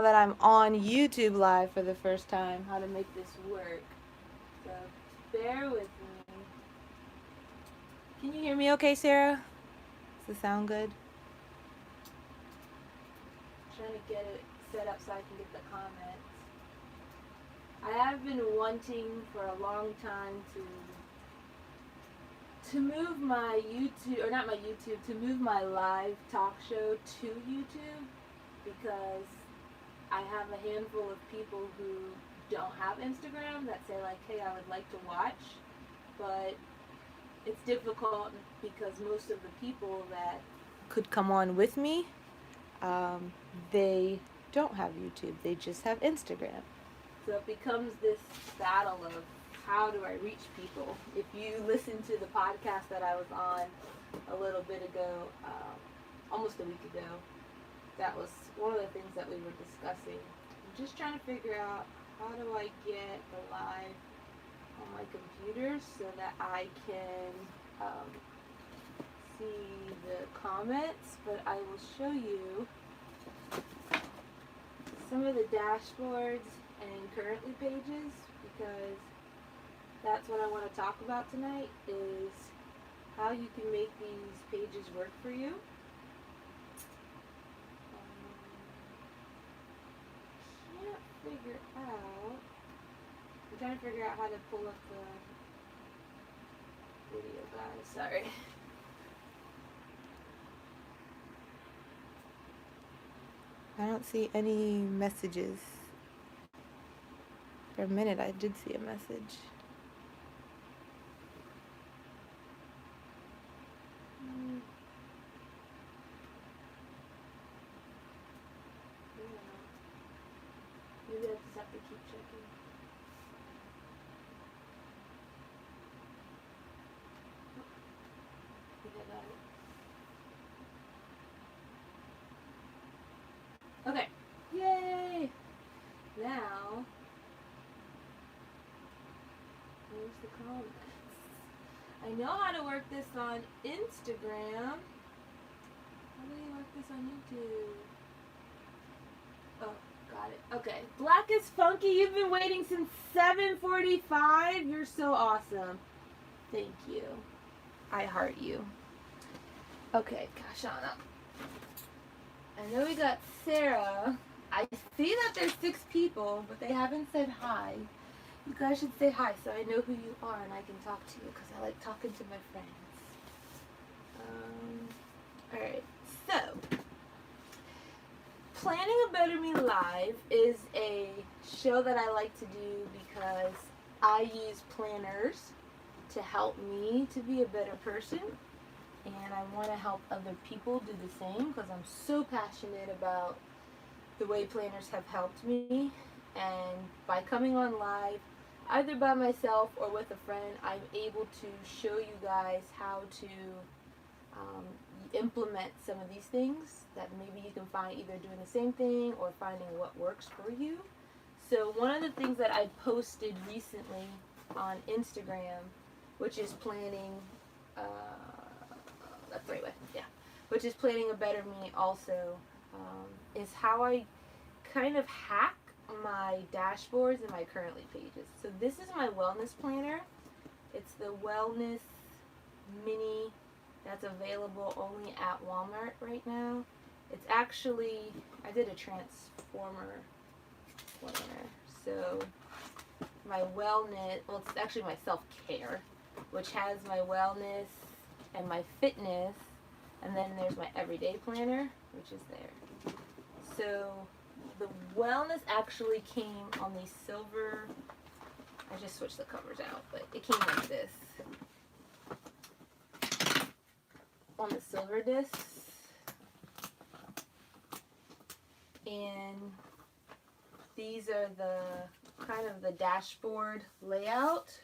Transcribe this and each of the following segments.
that I'm on YouTube Live for the first time, how to make this work. So bear with me. Can you hear me okay, Sarah? Does the sound good? Trying to get it set up so I can get the comments. I have been wanting for a long time to move my YouTube, or not my YouTube, to move my live talk show to YouTube, because I have a handful of people who don't have Instagram that say like, hey, I would like to watch, but it's difficult because most of the people that could come on with me, they don't have YouTube. They just have Instagram. So it becomes this battle of how do I reach people. If you listen to the podcast that I was on a little bit ago, almost a week ago, that was one of the things that we were discussing. I'm just trying to figure out how do I get the live on my computer so that I can see the comments, but I will show you some of the dashboards and currently pages, because that's what I want to talk about tonight, is how you can make these pages work for you. Can't figure out. I'm trying to figure out how to pull up the video, guys. Sorry. I don't see any messages. For a minute, I did see a message. Maybe I just have to keep checking. I think I got it. Okay. Yay! Now, here's the comments. I know how to work this on Instagram. How do you work this on YouTube? Oh, got it. Okay. Black is Funky, you've been waiting since 7:45. You're so awesome. Thank you. I heart you. Okay, Kashana. I know we got Sarah. I see that there's 6 people, but they haven't said hi. You guys should say hi so I know who you are and I can talk to you, because I like talking to my friends. Alright, so Planning a Better Me Live is a show that I like to do because I use planners to help me to be a better person, and I want to help other people do the same because I'm so passionate about the way planners have helped me. And by coming on live, either by myself or with a friend, I'm able to show you guys how to implement some of these things that maybe you can find either doing the same thing or finding what works for you. So one of the things that I posted recently on Instagram, which is planning, that's the right way, yeah, which is Planning a Better Me also, is how I kind of hack my dashboards and my currently pages. So this is my wellness planner. It's the Wellness Mini that's available only at Walmart right now. It's actually, I did a Transformer planner. So my wellness, well, it's actually my self-care, which has my wellness and my fitness, and then there's my everyday planner, which is there. So the wellness actually came on the silver, I just switched the covers out, but it came like this. On the silver discs. And these are the kind of the dashboard layout.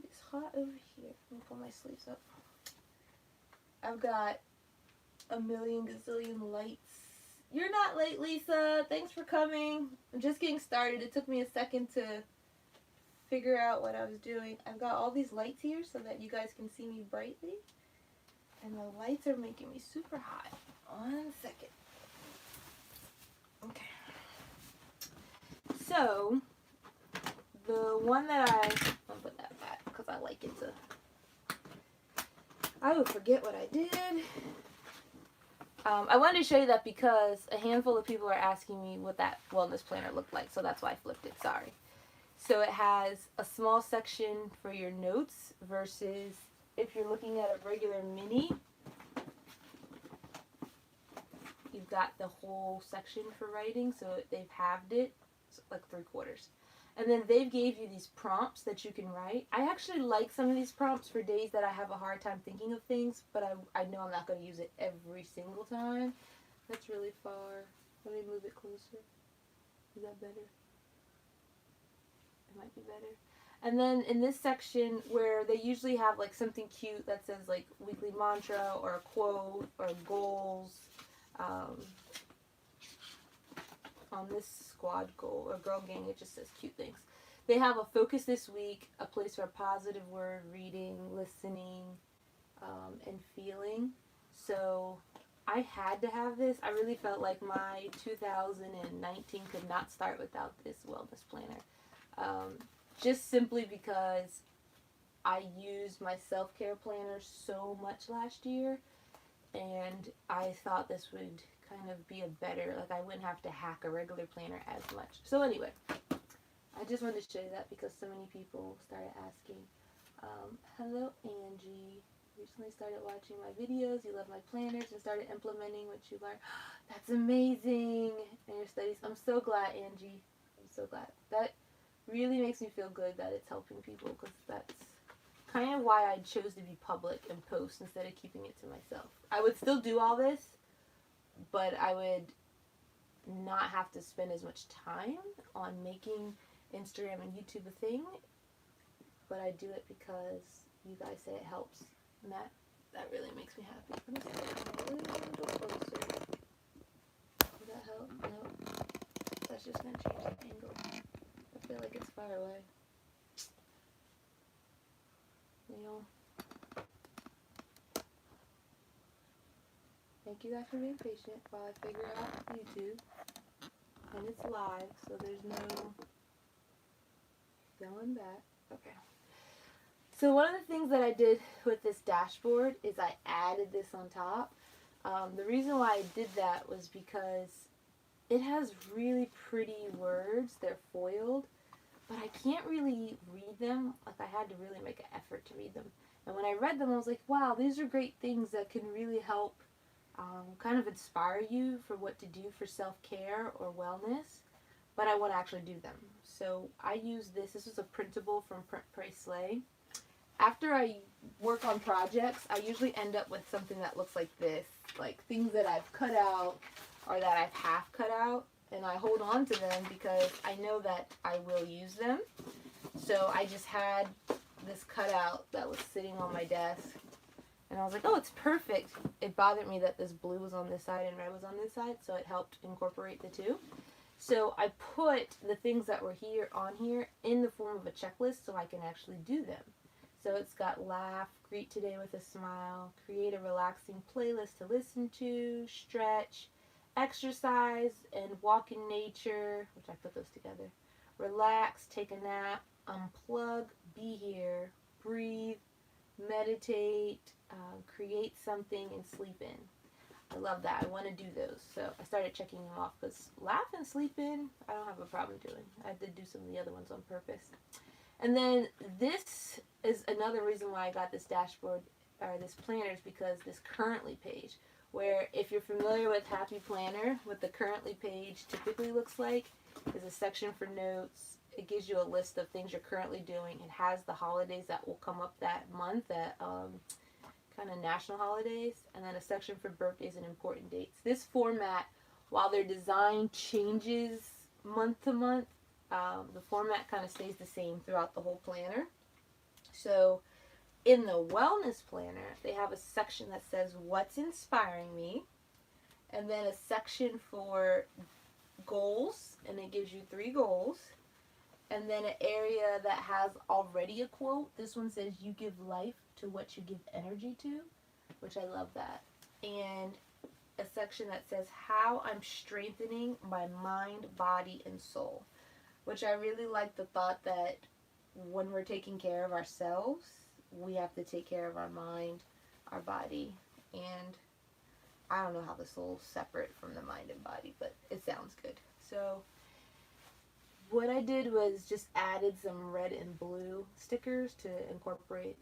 It's hot over here. Let me pull my sleeves up. I've got a million gazillion lights. You're not late, Lisa. Thanks for coming. I'm just getting started. It took me a second to figure out what I was doing. I've got all these lights here so that you guys can see me brightly. And the lights are making me super hot. 1 second. Okay. So, the one that I'll put that back because I like it to, I would forget what I did. I wanted to show you that because a handful of people are asking me what that wellness planner looked like, so that's why I flipped it, sorry. So it has a small section for your notes versus if you're looking at a regular mini, you've got the whole section for writing, so they've halved it, like 3/4. And then they gave you these prompts that you can write. I actually like some of these prompts for days that I have a hard time thinking of things, but I know I'm not going to use it every single time. That's really far. Let me move it closer. Is that better? It might be better. And then in this section where they usually have like something cute that says like weekly mantra or a quote or goals, on this squad goal or girl gang, it just says cute things. They have a focus this week, a place for a positive word, reading, listening, and feeling. So I had to have this. I really felt like my 2019 could not start without this wellness planner. Just simply because I used my self-care planner so much last year, and I thought this would kind of be a better, like I wouldn't have to hack a regular planner as much. So anyway, I just wanted to show you that because so many people started asking. Hello Angie, recently started watching my videos, you love my planners and started implementing what you learned. That's amazing in your studies. I'm so glad, Angie. I'm so glad. That really makes me feel good that it's helping people, because that's kind of why I chose to be public and post instead of keeping it to myself. I would still do all this, but I would not have to spend as much time on making Instagram and YouTube a thing, but I do it because you guys say it helps, and that really makes me happy. Let me see a little closer. Does that help? No. That's just going to change the angle. I feel like it's far away. Neil. Thank you guys for being patient while I figure out YouTube. And it's live, so there's no going back. Okay. So one of the things that I did with this dashboard is I added this on top. The reason why I did that was because it has really pretty words. They're foiled, but I can't really read them. Like, I had to really make an effort to read them. And when I read them, I was like, wow, these are great things that can really help kind of inspire you for what to do for self-care or wellness, but I want to actually do them. So I use this. This is a printable from Print Pray Slay. After I work on projects, I usually end up with something that looks like this, like things that I've cut out or that I've half cut out, and I hold on to them because I know that I will use them. So I just had this cutout that was sitting on my desk, and I was like, oh, it's perfect. It bothered me that this blue was on this side and red was on this side, so it helped incorporate the two. So I put the things that were here on here in the form of a checklist so I can actually do them. So it's got laugh, greet today with a smile, create a relaxing playlist to listen to, stretch, exercise, and walk in nature, which I put those together. Relax, take a nap, unplug, be here, breathe, meditate, create something, and sleep in. I love that. I want to do those. So I started checking them off because laugh and sleep in, I don't have a problem doing. I did do some of the other ones on purpose. And then this is another reason why I got this dashboard, or this planner, is because this currently page, where if you're familiar with Happy Planner, what the currently page typically looks like is a section for notes. It gives you a list of things you're currently doing. It has the holidays that will come up that month, that kind of national holidays, and then a section for birthdays and important dates. This format, while their design changes month to month, the format kind of stays the same throughout the whole planner. So in the wellness planner, they have a section that says what's inspiring me, and then a section for goals, and it gives you 3 goals, and then an area that has already a quote. This one says you give life to what you give energy to, which I love that. And a section that says how I'm strengthening my mind, body, and soul. which I really like the thought that when we're taking care of ourselves, we have to take care of our mind, our body, and I don't know how the soul's separate from the mind and body, but it sounds good. So what I did was just added some red and blue stickers to incorporate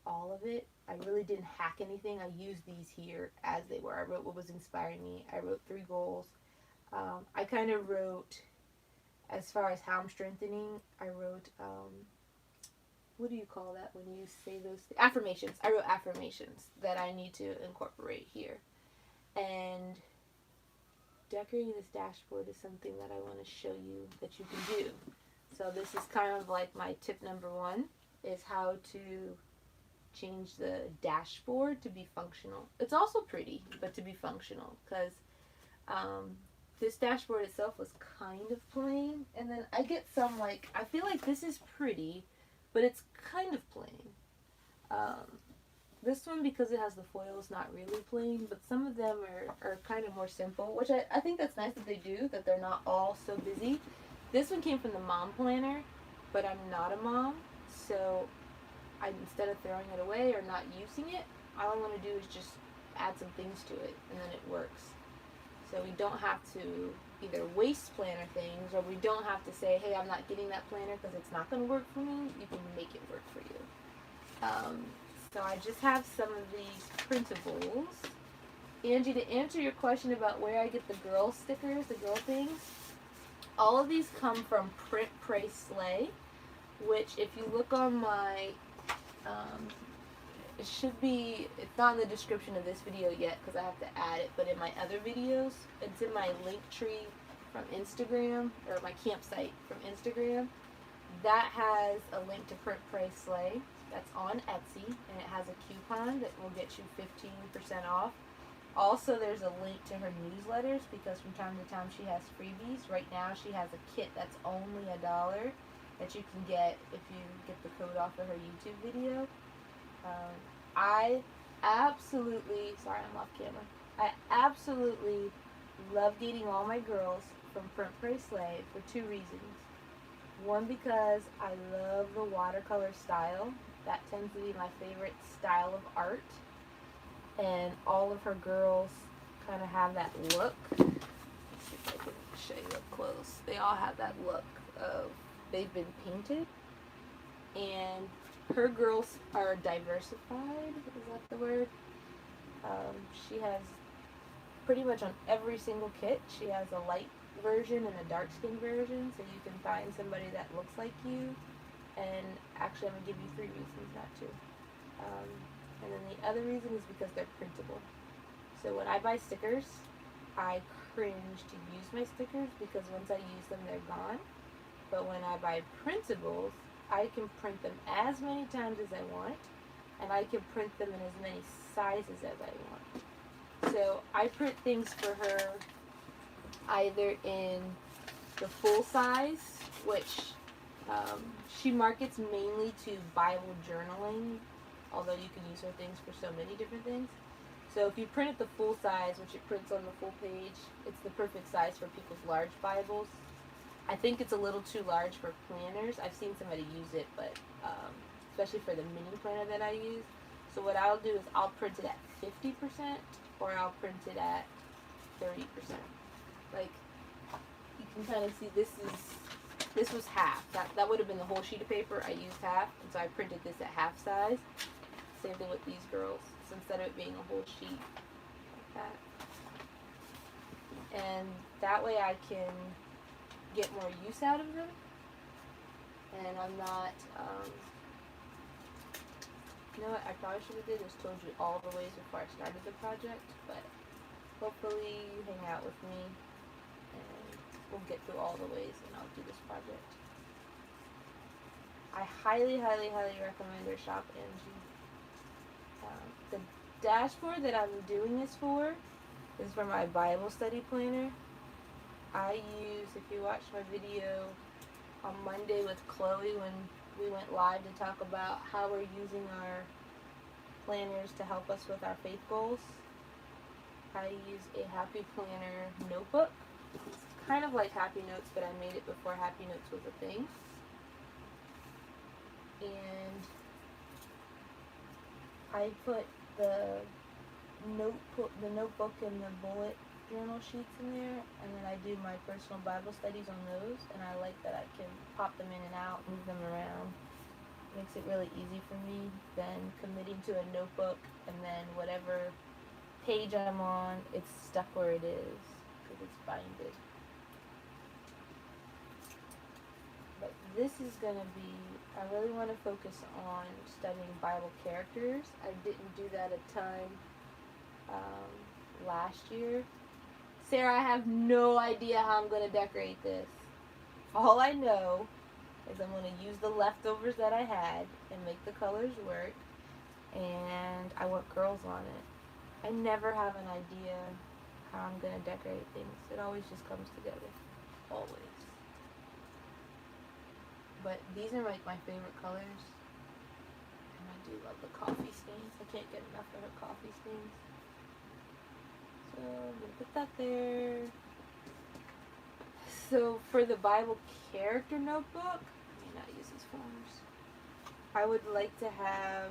all of it. I really didn't hack anything. I used these here as they were. I wrote what was inspiring me. I wrote 3 goals. I kind of wrote, as far as how I'm strengthening, I wrote, what do you call that when you say those affirmations? I wrote affirmations that I need to incorporate here. And decorating this dashboard is something that I want to show you that you can do. So this is kind of like my tip number 1, is how to change the dashboard to be functional. It's also pretty, but to be functional, because this dashboard itself was kind of plain, and then I get some, like, I feel like this is pretty, but it's kind of plain. This one, because it has the foil, is not really plain, but some of them are kind of more simple, which I think that's nice that they do, that they're not all so busy. This one came from the mom planner, but I'm not a mom, so instead of throwing it away or not using it, all I want to do is just add some things to it, and then it works. So we don't have to either waste planner things, or we don't have to say, hey, I'm not getting that planner because it's not going to work for me. You can make it work for you. So I just have some of these printables. Angie, to answer your question about where I get the girl stickers, the girl things, all of these come from Print, Pray, Slay, which if you look on my, it should be, it's not in the description of this video yet because I have to add it, but in my other videos, it's in my link tree from Instagram, or my campsite from Instagram. That has a link to Print, Pray, Slay. That's on Etsy, and it has a coupon that will get you 15% off. Also, there's a link to her newsletters, because from time to time she has freebies. Right now she has a kit that's only $1 that you can get if you get the code off of her YouTube video. I absolutely, sorry I'm off camera, I absolutely love getting all my girls from Print, Pray, Slay for 2 reasons. One, because I love the watercolor style. That tends to be my favorite style of art. And all of her girls kind of have that look. Let's see if I can show you up close. They all have that look of they've been painted. And her girls are diversified. Is that the word? She has pretty much on every single kit. She has a light version and a dark skin version, so you can find somebody that looks like you. And actually, I'm going to give you 3 reasons not to. And then the other reason is because they're printable. So when I buy stickers, I cringe to use my stickers because once I use them, they're gone. But when I buy printables, I can print them as many times as I want, and I can print them in as many sizes as I want. So I print things for her either in the full size, which she markets mainly to Bible journaling, although you can use her things for so many different things. So if you print it the full size, which it prints on the full page, it's the perfect size for people's large Bibles. I think it's a little too large for planners. I've seen somebody use it, but especially for the mini planner that I use. So what I'll do is I'll print it at 50%, or I'll print it at 30%. Like, you can kind of see this was half. That would have been the whole sheet of paper. I used half, and so I printed this at half size. Same thing with these girls. So instead of it being a whole sheet like that. And that way I can get more use out of them. And I'm not, you know what I probably should have did is told you all the ways before I started the project, but hopefully you hang out with me and we'll get through all the ways and I'll do this project. I highly, highly, highly recommend her shop, Angie. The dashboard that I'm doing this for is for my Bible study planner. I use, if you watched my video on Monday with Chloe when we went live to talk about how we're using our planners to help us with our faith goals, I use a Happy Planner notebook. It's kind of like Happy Notes, but I made it before Happy Notes was a thing. And I put the notebook and the bullet journal sheets in there, and then I do my personal Bible studies on those, and I like that I can pop them in and out, move them around. Makes it really easy for me than committing to a notebook and then whatever page I'm on, it's stuck where it is because it's binded. But this is going to be, I really want to focus on studying Bible characters. I didn't do that a ton last year. Sarah, I have no idea how I'm going to decorate this. All I know is I'm going to use the leftovers that I had and make the colors work, and I want girls on it. I never have an idea how I'm going to decorate things. It always just comes together. Always. But these are like my favorite colors. And I do love the coffee stains. I can't get enough of the coffee stains. So I'm going to put that there. So for the Bible character notebook, I may not use these forms. I would like to have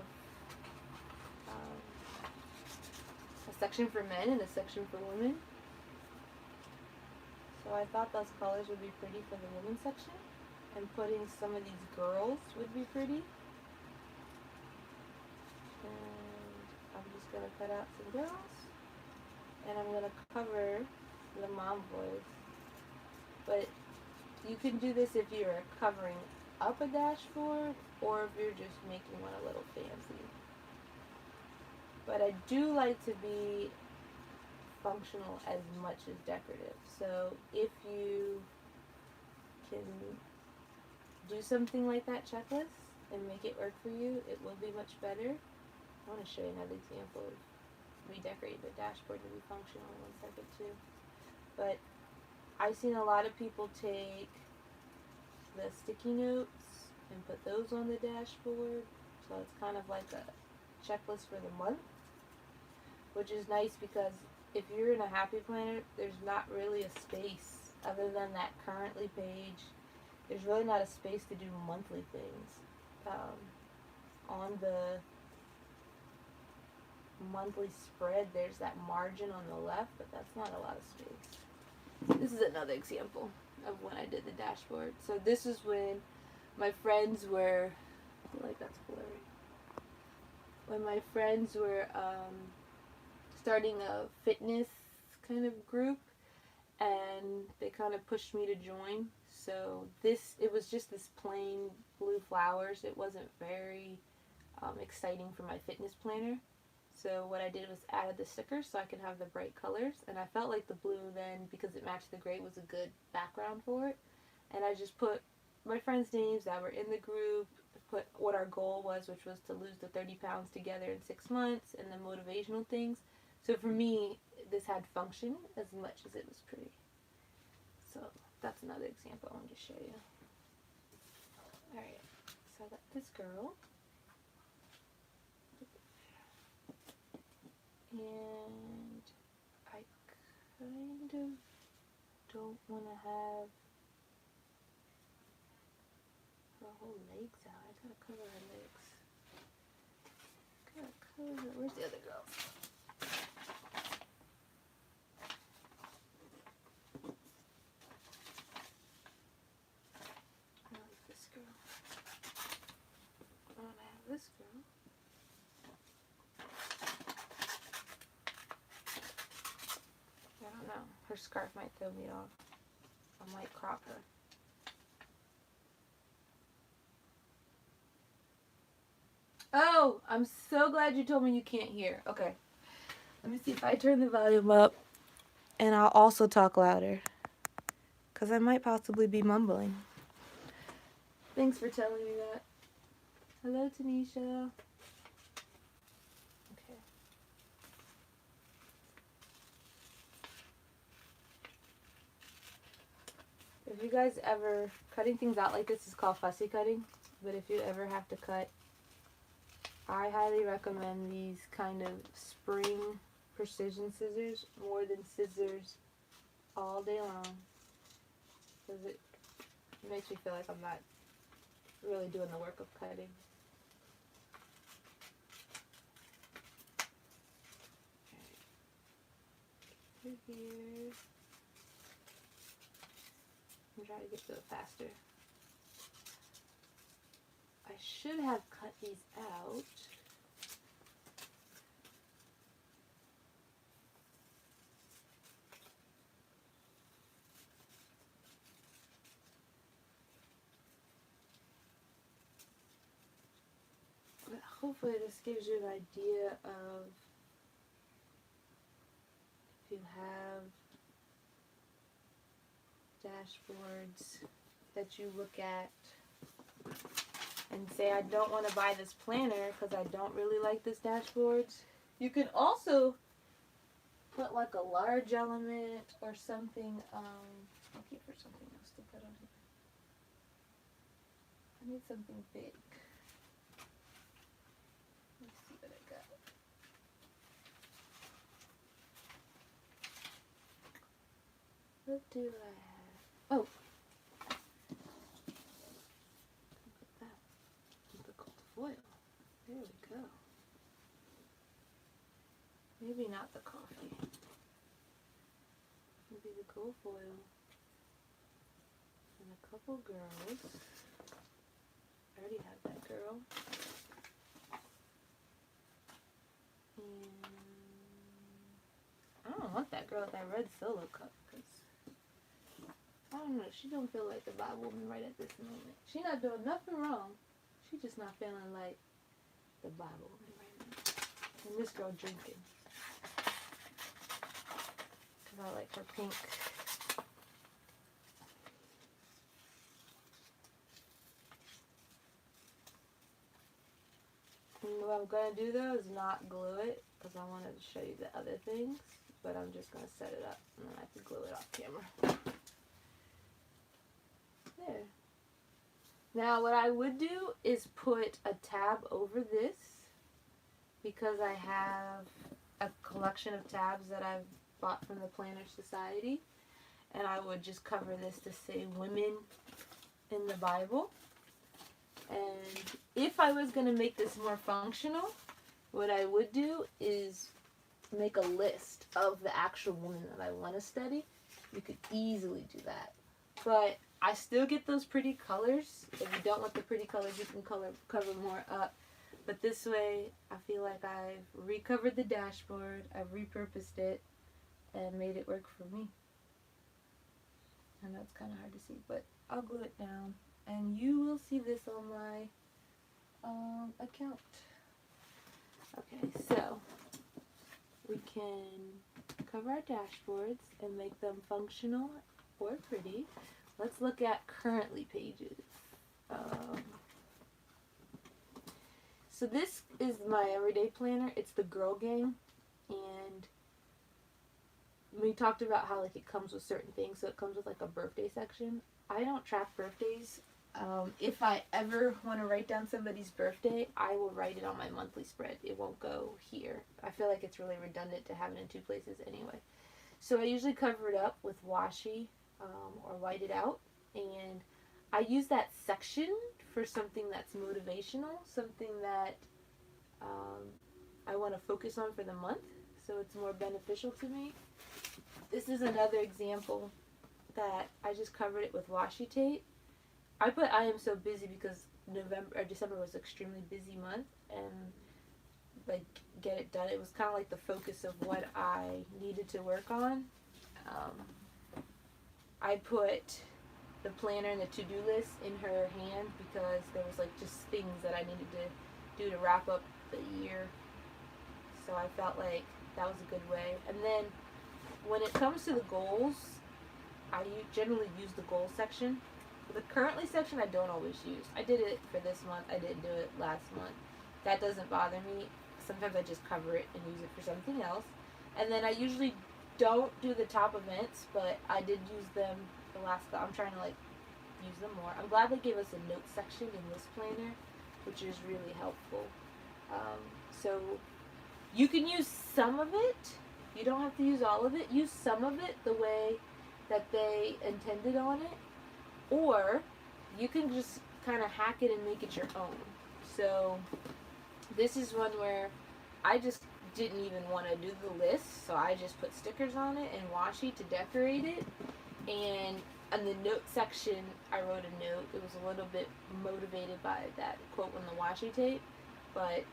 a section for men and a section for women. So I thought those colors would be pretty for the women's section. And putting some of these girls would be pretty. And I'm just going to cut out some girls. And I'm going to cover the mom boys. But you can do this if you're covering up a dashboard or if you're just making one a little fancy. But I do like to be functional as much as decorative. So if you can do something like that checklist and make it work for you, it will be much better. I want to show you another example of redecorating the dashboard to be functional in 1 second too. But I've seen a lot of people take the sticky notes and put those on the dashboard. So it's kind of like a checklist for the month, which is nice because if you're in a Happy Planner, there's not really a space other than that currently page. There's really not a space to do monthly things. On the monthly spread, there's that margin on the left, but that's not a lot of space. This is another example of when I did the dashboard. So this is when my friends were, like that's blurry. When my friends were starting a fitness kind of group, and they kind of pushed me to join. So it was just this plain blue flowers. It wasn't very exciting for my fitness planner. So what I did was added the stickers so I could have the bright colors, and I felt like the blue then, because it matched the gray, was a good background for it. And I just put my friends' names that were in the group, put what our goal was, which was to lose the 30 pounds together in 6 months, and the motivational things. So for me, this had function as much as it was pretty. So that's another example I wanted to show you. Alright, so I got this girl. And I kind of don't want to have her whole legs out. I gotta cover her legs. Gotta cover her. Where's the other girl? I like this girl. I want to have this girl. I don't know. Her scarf might throw me off. I might crop her. Oh, I'm so glad you told me you can't hear. Okay. Let me see if I turn the volume up. And I'll also talk louder. Because I might possibly be mumbling. Thanks for telling me that. Hello, Tanisha. Okay. If you guys ever, cutting things out like this is called fussy cutting, but if you ever have to cut, I highly recommend these kind of spring precision scissors more than scissors all day long. because it makes me feel like I'm not really doing the work of cutting. Okay. Through here. I'm trying to get to it faster. I should have cut these out. But hopefully this gives you an idea of if you have dashboards that you look at and say, I don't want to buy this planner because I don't really like this dashboard. You can also put like a large element or something. I'll keep for something else to put on here. I need something big. Let's see what I got. What do I have? Oh, look at that. The gold foil. There we go. Maybe not the coffee. Maybe the gold foil. And a couple girls. I already have that girl. And I don't want that girl with that red solo cup because I don't know. She don't feel like the Bible woman right at this moment. She not doing nothing wrong. She just not feeling like the Bible woman right now. And this girl drinking. Because I like her pink. And what I'm going to do though is not glue it because I wanted to show you the other things. But I'm just going to set it up and then I can glue it off camera. There. Now what I would do is put a tab over this because I have a collection of tabs that I've bought from the Planner Society, and I would just cover this to say women in the Bible. And if I was going to make this more functional, what I would do is make a list of the actual women that I want to study. You could easily do that. But I still get those pretty colors. If you don't want the pretty colors, you can cover more up. But this way, I feel like I've recovered the dashboard, I've repurposed it, and made it work for me. I know it's kind of hard to see, but I'll glue it down. And you will see this on my account. Okay, so we can cover our dashboards and make them functional or pretty. Let's look at currently pages. So this is my everyday planner. It's the Girl Gang, and we talked about how like it comes with certain things. So it comes with like a birthday section. I don't track birthdays. If I ever want to write down somebody's birthday, I will write it on my monthly spread. It won't go here. I feel like it's really redundant to have it in two places anyway. So I usually cover it up with washi or white it out, and I use that section for something that's motivational, something that I want to focus on for the month, so it's more beneficial to me. This is another example that I just covered it with washi tape. I put I am so busy because December was an extremely busy month, and like get it done. It was kind of like the focus of what I needed to work on. I put the planner and the to-do list in her hand because there was like just things that I needed to do to wrap up the year. So I felt like that was a good way. And then when it comes to the goals, I generally use the goals section. The currently section I don't always use. I did it for this month. I didn't do it last month. That doesn't bother me. Sometimes I just cover it and use it for something else. And then I usually don't do the top events, but I did use them the last. I'm trying to like use them more. I'm glad they gave us a notes section in this planner, which is really helpful. So you can use some of it. You don't have to use all of it. Use some of it the way that they intended on it. or you can just kind of hack it and make it your own. So this is one where I just didn't even want to do the list, so I just put stickers on it and washi to decorate it. And in the note section, I wrote a note. It was a little bit motivated by that quote on the washi tape, but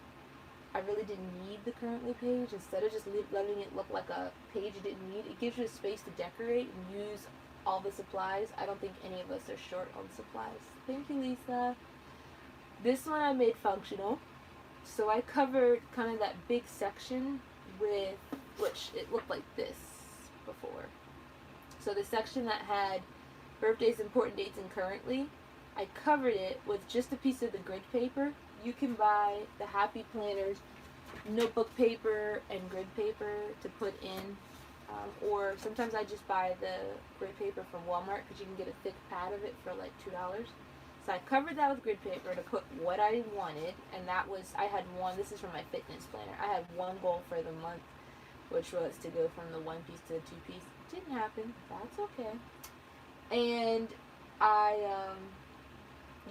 I really didn't need the currently page. Instead of just letting it look like a page you didn't need, it gives you a space to decorate and use all the supplies. I don't think any of us are short on supplies. Thank you, Lisa. This one I made functional. So I covered kind of that big section with, which it looked like this before. So the section that had birthdays, important dates, and currently, I covered it with just a piece of the grid paper. You can buy the Happy Planners notebook paper and grid paper to put in, or sometimes I just buy the grid paper from Walmart because you can get a thick pad of it for like $2. So I covered that with grid paper to put what I wanted, and that was, I had one, this is from my fitness planner, I had one goal for the month, which was to go from the one piece to the two piece. Didn't happen, that's okay. And I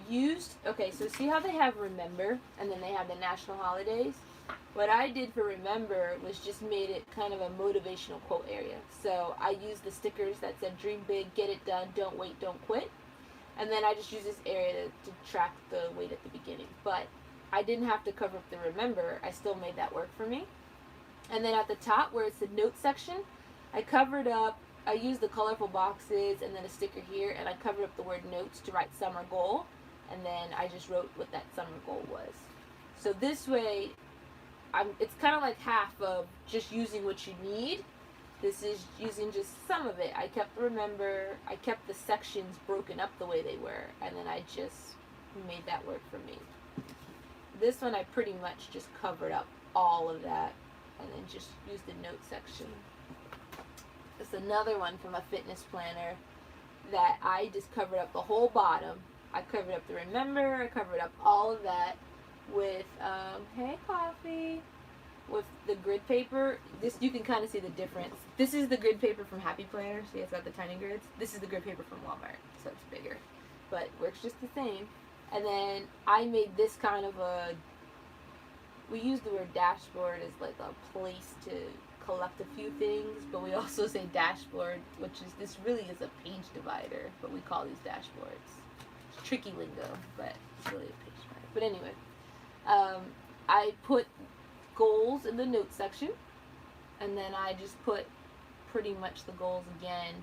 used, okay, so see how they have Remember, and then they have the national holidays? What I did for Remember was just made it kind of a motivational quote area. So I used the stickers that said dream big, get it done, don't wait, don't quit. And then I just use this area to track the weight at the beginning. But I didn't have to cover up the Remember. I still made that work for me. And then at the top where it's the notes section, I covered up, I used the colorful boxes and then a sticker here, and I covered up the word notes to write summer goal. And then I just wrote what that summer goal was. So this way, it's kind of like half of just using what you need. This is using just some of it. I kept Remember, I kept the sections broken up the way they were, and then I just made that work for me. This one I pretty much just covered up all of that, and then just used the note section. It's another one from a fitness planner that I just covered up the whole bottom. I covered up the Remember, I covered up all of that with, hey Coffee, with the grid paper. This, you can kind of see the difference. This is the grid paper from Happy Planners. See, it's got the tiny grids. This is the grid paper from Walmart, so it's bigger, but works just the same. And then I made this kind of a, we use the word dashboard as like a place to collect a few things, but we also say dashboard, which is, this really is a page divider, but we call these dashboards. It's tricky lingo, but it's really a page divider. But anyway, I put goals in the notes section, and then I just put pretty much the goals again.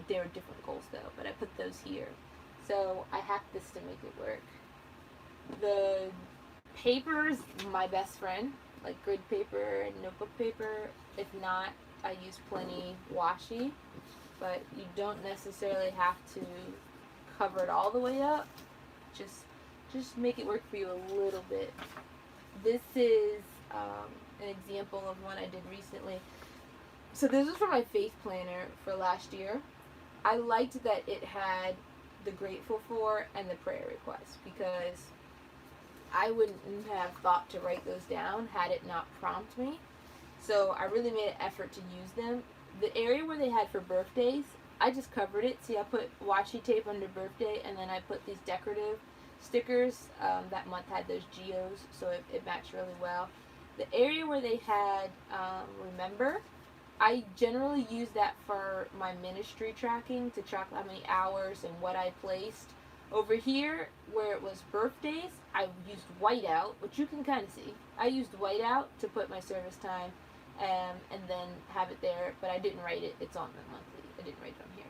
They were different goals though, but I put those here. So I hacked this to make it work. The paper's my best friend, like grid paper and notebook paper. If not, I use plenty washi, but you don't necessarily have to cover it all the way up. Just make it work for you a little bit. This is an example of one I did recently. So this is for my faith planner for last year. I liked that it had the grateful for and the prayer request, because I wouldn't have thought to write those down had it not prompt me. So I really made an effort to use them. The area where they had for birthdays, I just covered it. See, I put washi tape under birthday, and then I put these decorative stickers. That month had those geos, so it matched really well. The area where they had Remember, I generally use that for my ministry tracking, to track how many hours and what I placed. Over here, where it was birthdays, I used whiteout, which you can kind of see. I used whiteout to put my service time, and then have it there, but I didn't write it. It's on the monthly. I didn't write it on here.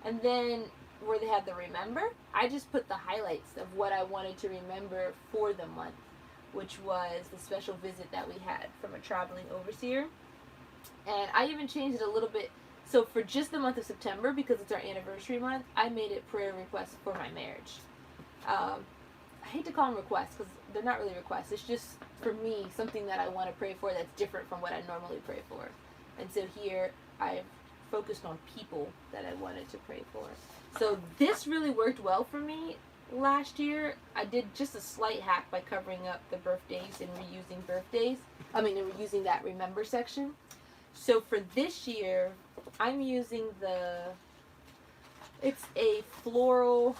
And then where they had the Remember, I just put the highlights of what I wanted to remember for the month, which was the special visit that we had from a traveling overseer. And I even changed it a little bit. So for just the month of September, because it's our anniversary month, I made it prayer requests for my marriage. I hate to call them requests, because they're not really requests. It's just, for me, something that I want to pray for that's different from what I normally pray for. And so here, I've focused on people that I wanted to pray for. So this really worked well for me last year. I did just a slight hack by covering up the birthdays and reusing birthdays. And reusing that Remember section. So for this year, I'm using the It's a floral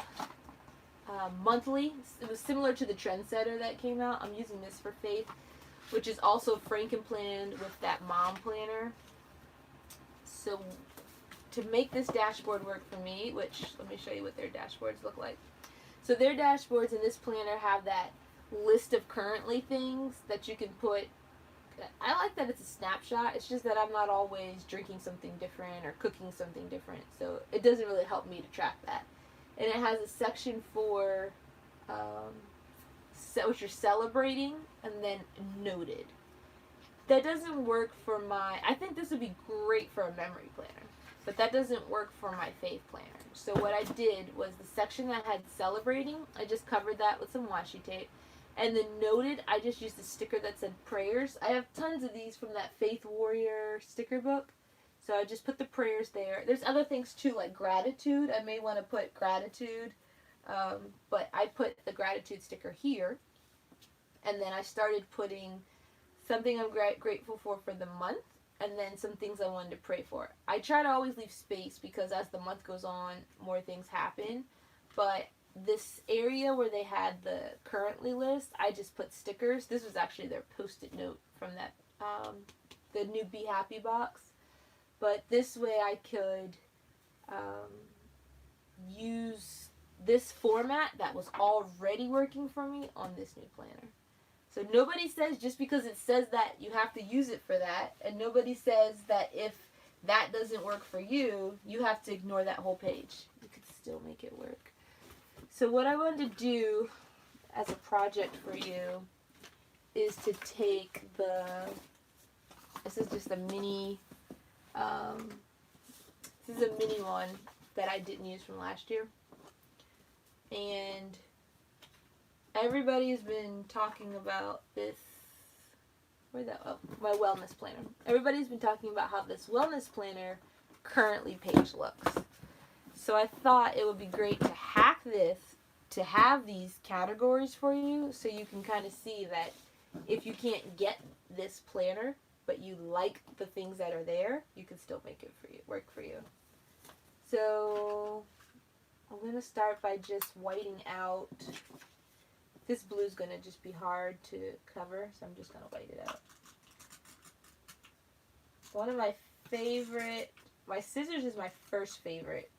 monthly. It was similar to the Trendsetter that came out. I'm using this for Faith, which is also Frankenplanned with that mom planner. So to make this dashboard work for me, which let me show you what their dashboards look like. So their dashboards in this planner have that list of currently things that you can put. I like that it's a snapshot. It's just that I'm not always drinking something different or cooking something different, so it doesn't really help me to track that. And it has a section for what you're celebrating, and then noted. That doesn't work for my. I think this would be great for a memory planner, but that doesn't work for my Faith planner. So what I did was the section that had celebrating, I just covered that with some washi tape. And the noted, I just used a sticker that said prayers. I have tons of these from that Faith Warrior sticker book. So I just put the prayers there. There's other things too, like gratitude. I may want to put gratitude. But I put the gratitude sticker here. And then I started putting something I'm grateful for the month. And then some things I wanted to pray for. I try to always leave space because as the month goes on, more things happen. But this area where they had the currently list, I just put stickers. This was actually their post-it note from that the new Be Happy box. But this way I could use this format that was already working for me on this new planner. So nobody says just because it says that you have to use it for that, and nobody says that if that doesn't work for you, you have to ignore that whole page. You could still make it work. So what I wanted to do as a project for you is to take this is just a mini, this is a mini one that I didn't use from last year. And everybody's been talking about this, where'd that, oh, my wellness planner. Everybody's been talking about how this wellness planner currently page looks. So I thought it would be great to hack this to have these categories for you so you can kind of see that if you can't get this planner but you like the things that are there, you can still make it for you, work for you. So I'm going to start by just whiting out. This blue is going to just be hard to cover, so I'm just going to white it out. One of my favorite, my scissors is my first favorite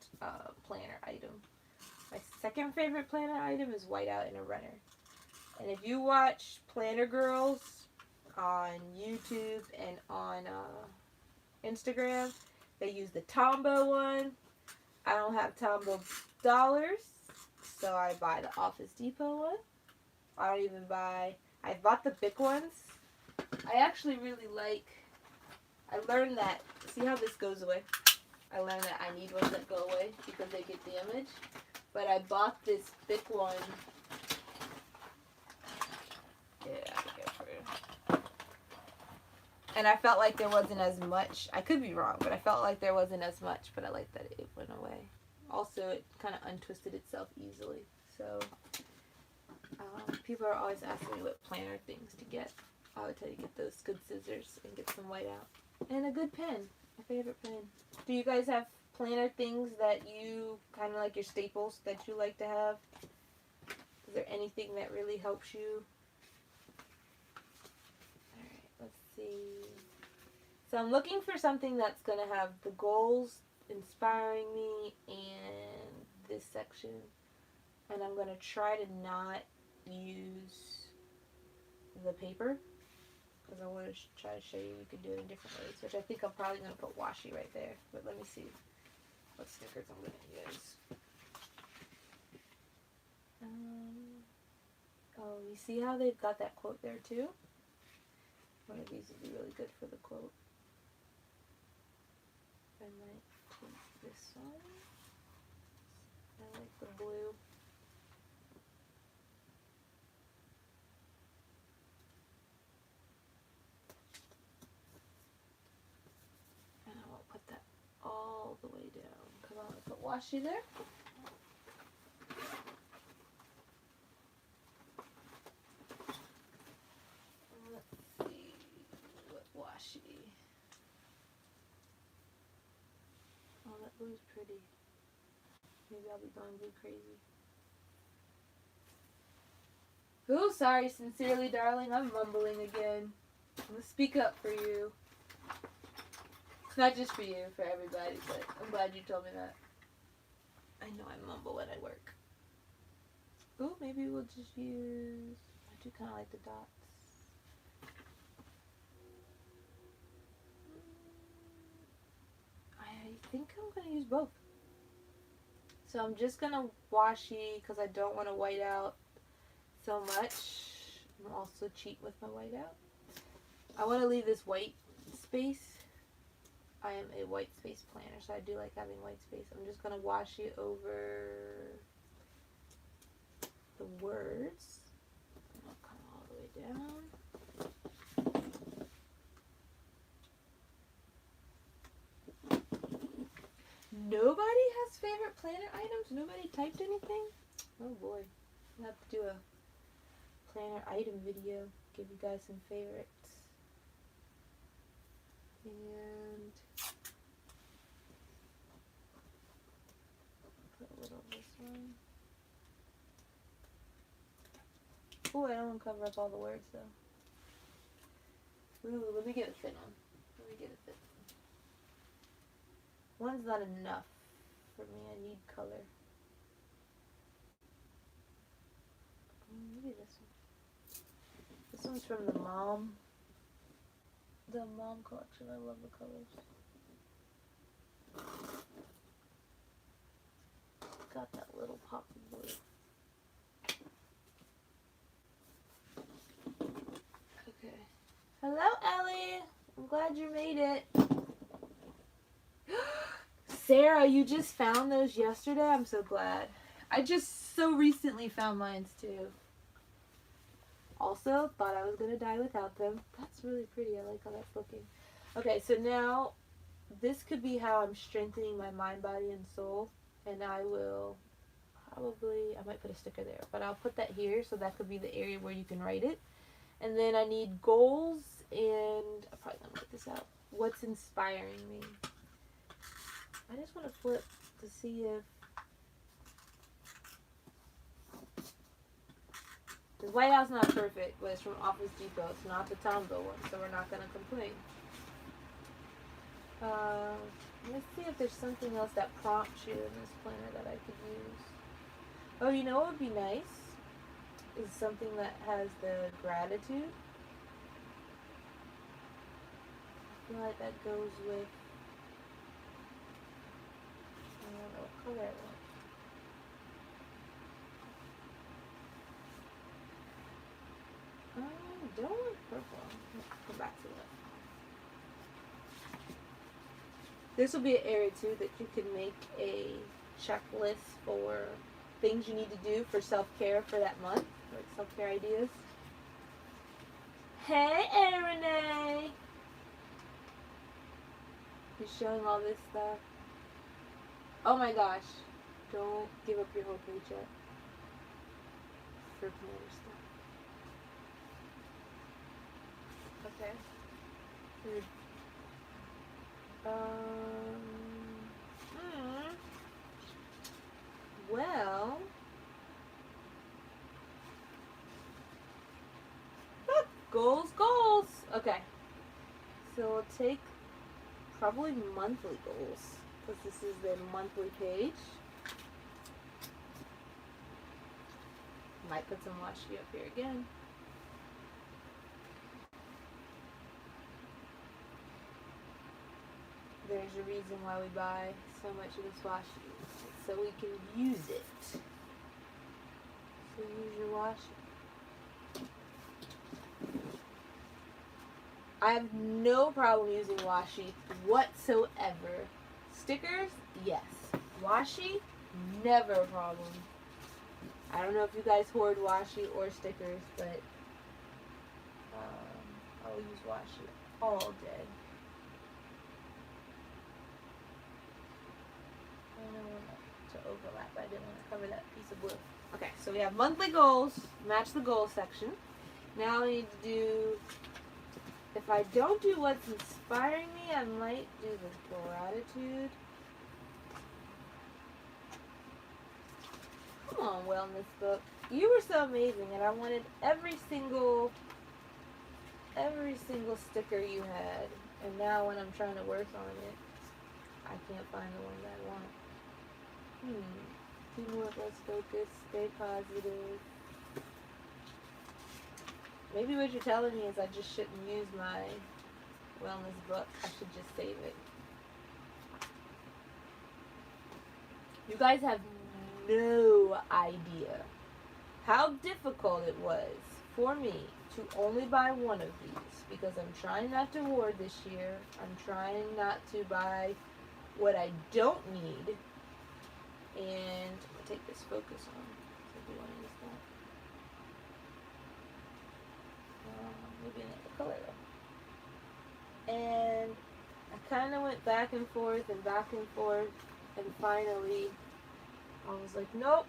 planner item. My second favorite planner item is whiteout in a runner. And if you watch Planner Girls on YouTube and on Instagram, they use the Tombow one. I don't have Tombow dollars, so I buy the Office Depot one. I don't even buy, I bought the big ones. I actually really like, I learned that, see how this goes away? I learned that I need ones that go away because they get damaged. But I bought this big one. Yeah, and I felt like there wasn't as much. I could be wrong, but I felt like there wasn't as much. But I like that it went away. Also, it kind of untwisted itself easily. So people are always asking me what planner things to get. I would tell you get those good scissors and get some whiteout. And a good pen. My favorite pen. Do you guys have planner things that you kind of like your staples that you like to have? Is there anything that really helps you? Alright, let's see. So I'm looking for something that's going to have the goals inspiring me and this section. And I'm going to try to not use the paper because I want to try to show you can do it in different ways, which I think I'm probably going to put washi right there. But let me see what stickers I'm going to use. Oh, you see how they've got that quote there too? One of these would be really good for the quote. I might take this one. I like the blue. And I won't put that all the way down because I want to put washi there. Let's see what washi. Oh, that blue's pretty. Maybe I'll be going blue crazy. Oh, sorry, sincerely, darling. I'm mumbling again. I'm gonna speak up for you. It's not just for you, for everybody, but I'm glad you told me that. I know I mumble when I work. Oh, maybe we'll just use... I do kind of like the dots. I think I'm going to use both. So I'm just going to washi because I don't want to white out so much. I'm also cheat with my white out. I want to leave this white space. I am a white space planner, so I do like having white space. I'm just going to washi over the words. I'll come all the way down. Nobody has favorite planner items? Nobody typed anything? Oh boy. I'll have to do a planner item video. Give you guys some favorites. And put a little of this one. Oh, I don't want to cover up all the words though. Ooh, let me get a thin one. Let me get a thin one. One's not enough for me. I need color. Maybe this one. This one's from the Mom collection. I love the colors. Got that little pop of blue. Okay. Hello, Ellie. I'm glad you made it. Sarah, you just found those yesterday? I'm so glad. I just so recently found mine too. Also, thought I was going to die without them. That's really pretty. I like how that's looking. Okay, so now this could be how I'm strengthening my mind, body, and soul. And I will probably, I might put a sticker there, but I'll put that here so that could be the area where you can write it. And then I need goals, and I'm probably going to write this out. What's inspiring me? I just want to flip to see if... The White House not perfect, but it's from Office Depot. It's not the Tombow one, so we're not going to complain. Let's see if there's something else that prompts you in this planner that I could use. Oh, you know what would be nice? Is something that has the gratitude. I feel like that goes with... I don't know what color I want. I don't want purple. Let's come back to that. This will be an area too that you can make a checklist for things you need to do for self-care for that month, like self-care ideas. Hey, Renee! He's showing all this stuff. Oh my gosh. Don't give up your whole paycheck for planner stuff. Okay. Well, goals. Okay. So we'll take probably monthly goals, because this is the monthly page. Might put some washi up here again. There's a reason why we buy so much of this washi. It's so we can use it. So use your washi. I have no problem using washi whatsoever. Stickers, yes. Washi, never a problem. I don't know if you guys hoard washi or stickers, but I'll use washi all day. I don't want to overlap. I didn't want to cover that piece of blue. Okay, so we have monthly goals. Match the goal section. Now I need to do... If I don't do what's inspiring me, I might do the gratitude. wellness book. You were so amazing, and I wanted every single sticker you had. And now when I'm trying to work on it, I can't find the one that I want. Teamwork, let's focus, stay positive. Maybe what you're telling me is I just shouldn't use my wellness book. I should just save it. You guys have no idea how difficult it was for me to only buy one of these, because I'm trying not to hoard this year. I'm trying not to buy what I don't need. And I'm gonna take this focus on. So I do want to use that. Maybe another color though. And I kind of went back and forth, and finally I was like, nope,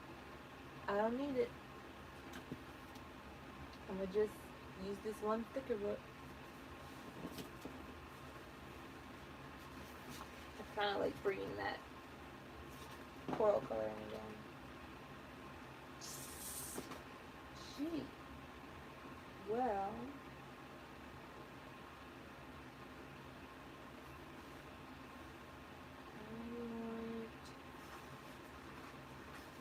I don't need it. I'm gonna just use this one sticker book. I kind of like bringing that coral coloring again. Gee. Well.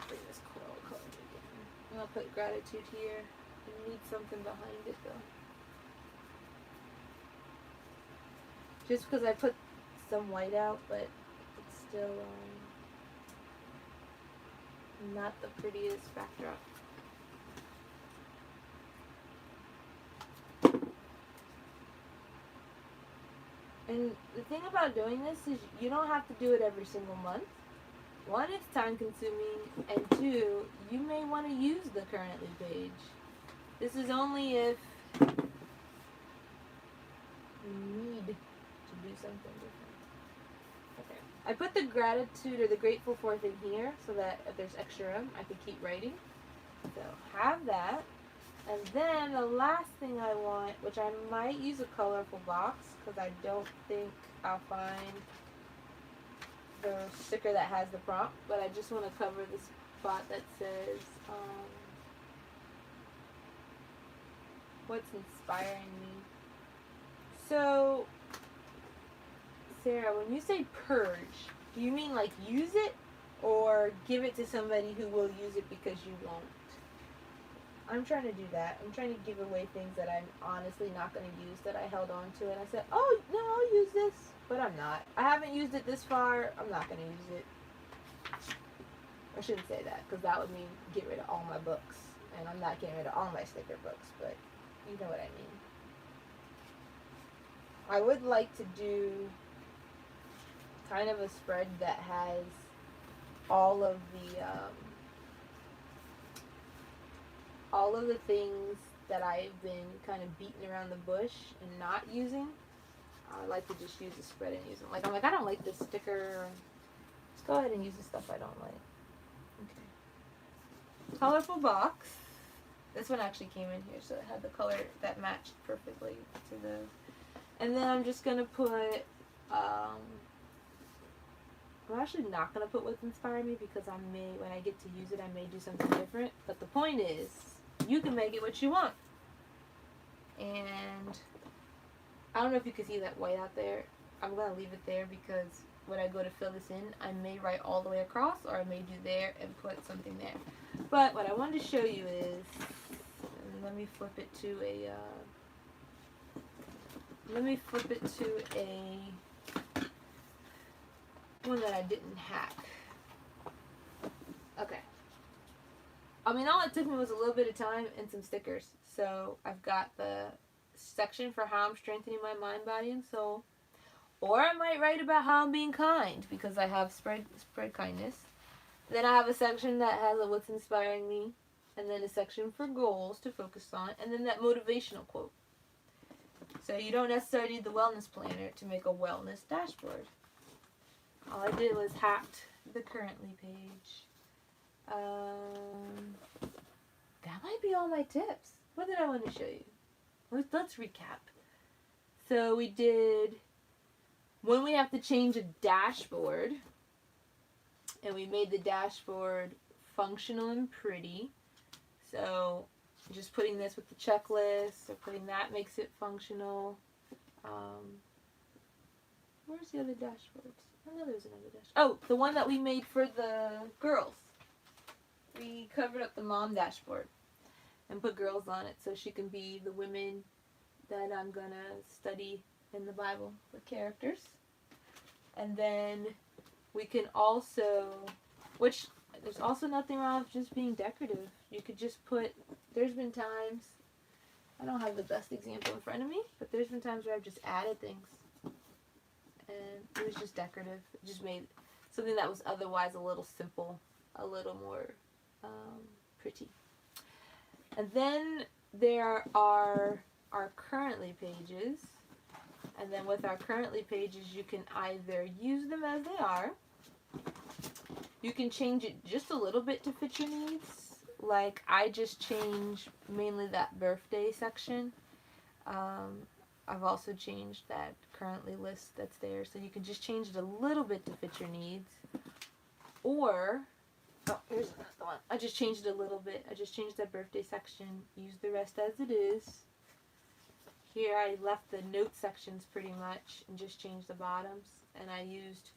Bring this coral color again. I'm gonna put gratitude here. I need something behind it though. Just because I put some white out, but it's still not the prettiest backdrop. And the thing about doing this is you don't have to do it every single month. One, it's time consuming, and two, you may want to use the currently page. This is only if you need to do something different. Okay. I put the gratitude or the grateful for thing here so that if there's extra room, I can keep writing. So have that. And then the last thing I want, which I might use a colorful box because I don't think I'll find the sticker that has the prompt, but I just want to cover the spot that says what's inspiring me. So Sarah, when you say purge, do you mean like use it or give it to somebody who will use it because you won't? I'm trying to do that. I'm trying to give away things that I'm honestly not going to use that I held on to, and I said, oh no, I'll use this, but I'm not. I haven't used it this far. I'm not going to use it. I shouldn't say that because that would mean get rid of all my books, and I'm not getting rid of all my sticker books, but you know what I mean. I would like to do kind of a spread that has all of the things that I've been kind of beating around the bush and not using. I like to just use the spread and use them. Like, I'm like, I don't like this sticker. Let's go ahead and use the stuff I don't like. Okay. Colorful box. This one actually came in here, so it had the color that matched perfectly to the... And then I'm just going to put... I'm actually not going to put what's inspiring me because I may, when I get to use it, I may do something different. But the point is, you can make it what you want. And I don't know if you can see that white out there. I'm going to leave it there because when I go to fill this in, I may write all the way across, or I may do there and put something there. But what I wanted to show you is, and let me flip it to a, one that I didn't hack. Okay. I mean, all it took me was a little bit of time and some stickers. So I've got the section for how I'm strengthening my mind, body, and soul. Or I might write about how I'm being kind because I have spread kindness. Then I have a section that has a what's inspiring me, and then a section for goals to focus on, and then that motivational quote. So you don't necessarily need the wellness planner to make a wellness dashboard. All I did was hacked the currently page. That might be all my tips. What did I want to show you? Let's recap. So we did when we have to change a dashboard, and we made the dashboard functional and pretty. So just putting this with the checklist or putting that makes it functional. Where's the other dashboards? I know there's another dashboard. Oh, the one that we made for the girls. We covered up the mom dashboard and put girls on it so she can be the women that I'm going to study in the Bible, the characters. And then we can also, which there's also nothing wrong with just being decorative. You could just put, there's been times, I don't have the best example in front of me, but there's been times where I've just added things. And it was just decorative. It just made something that was otherwise a little simple, a little more pretty. And then there are our currently pages. And then with our currently pages, you can either use them as they are. You can change it just a little bit to fit your needs. Like I just changed mainly that birthday section. I've also changed that currently list that's there. So you can just change it a little bit to fit your needs. Or, oh, here's another one. I just changed it a little bit. I just changed that birthday section. Use the rest as it is. Here I left the note sections pretty much and just changed the bottoms. And I used